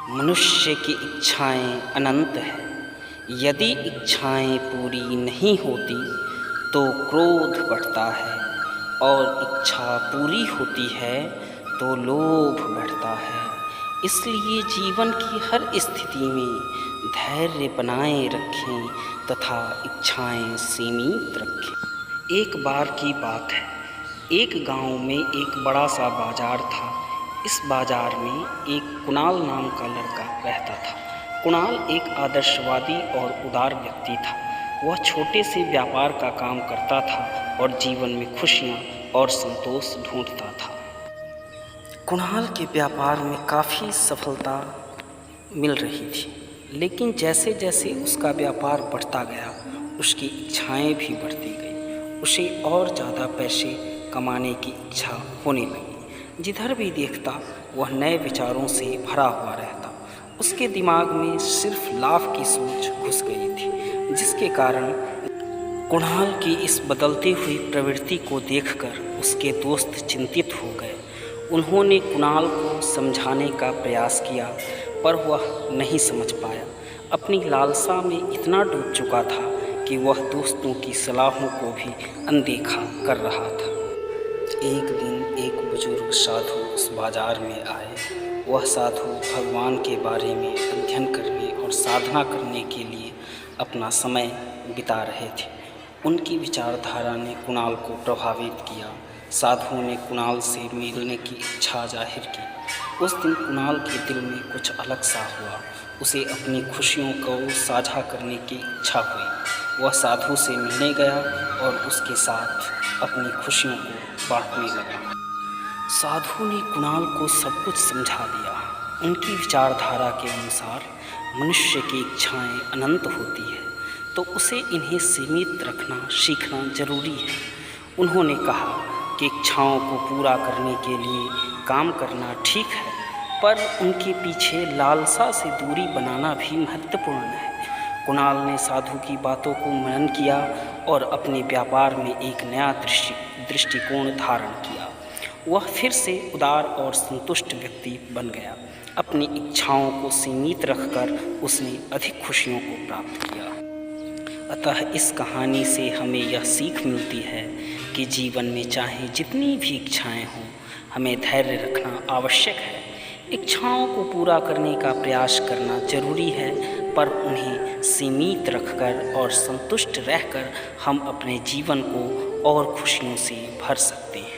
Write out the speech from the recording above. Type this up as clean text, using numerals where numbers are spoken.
मनुष्य की इच्छाएं अनंत है। यदि इच्छाएं पूरी नहीं होती तो क्रोध बढ़ता है, और इच्छा पूरी होती है तो लोभ बढ़ता है। इसलिए जीवन की हर स्थिति में धैर्य बनाए रखें तथा इच्छाएं सीमित रखें। एक बार की बात है, एक गांव में एक बड़ा सा बाजार था। इस बाजार में एक कुणाल नाम का लड़का रहता था। कुणाल एक आदर्शवादी और उदार व्यक्ति था। वह छोटे से व्यापार का काम करता था और जीवन में खुशियाँ और संतोष ढूंढता था। कुणाल के व्यापार में काफ़ी सफलता मिल रही थी, लेकिन जैसे जैसे उसका व्यापार बढ़ता गया, उसकी इच्छाएं भी बढ़ती गई। उसे और ज़्यादा पैसे कमाने की इच्छा होने लगी। जिधर भी देखता वह नए विचारों से भरा हुआ रहता। उसके दिमाग में सिर्फ लाभ की सोच घुस गई थी, जिसके कारण कुणाल की इस बदलती हुई प्रवृत्ति को देखकर उसके दोस्त चिंतित हो गए। उन्होंने कुणाल को समझाने का प्रयास किया, पर वह नहीं समझ पाया। अपनी लालसा में इतना डूब चुका था कि वह दोस्तों की सलाहों को भी अनदेखा कर रहा था। एक दिन एक बुजुर्ग साधु उस बाजार में आए। वह साधु भगवान के बारे में अध्ययन करने और साधना करने के लिए अपना समय बिता रहे थे। उनकी विचारधारा ने कुणाल को प्रभावित किया। साधु ने कुणाल से मिलने की इच्छा जाहिर की। उस दिन कुणाल के दिल में कुछ अलग सा हुआ। उसे अपनी खुशियों को साझा करने की इच्छा हुई। वह साधु से मिलने गया और उसके साथ अपनी खुशियों को बांटने लगा। साधु ने कुणाल को सब कुछ समझा दिया। उनकी विचारधारा के अनुसार मनुष्य की इच्छाएं अनंत होती है, तो उसे इन्हें सीमित रखना सीखना जरूरी है। उन्होंने कहा कि इच्छाओं को पूरा करने के लिए काम करना ठीक है, पर उनके पीछे लालसा से दूरी बनाना भी महत्वपूर्ण है। कुणाल ने साधु की बातों को मनन किया और अपने व्यापार में एक नया दृष्टिकोण धारण किया। वह फिर से उदार और संतुष्ट व्यक्ति बन गया। अपनी इच्छाओं को सीमित रखकर उसने अधिक खुशियों को प्राप्त किया। अतः इस कहानी से हमें यह सीख मिलती है कि जीवन में चाहे जितनी भी इच्छाएं हों, हमें धैर्य रखना आवश्यक है। इच्छाओं को पूरा करने का प्रयास करना जरूरी है, पर उन्हें सीमित रखकर और संतुष्ट रहकर हम अपने जीवन को और खुशियों से भर सकते हैं।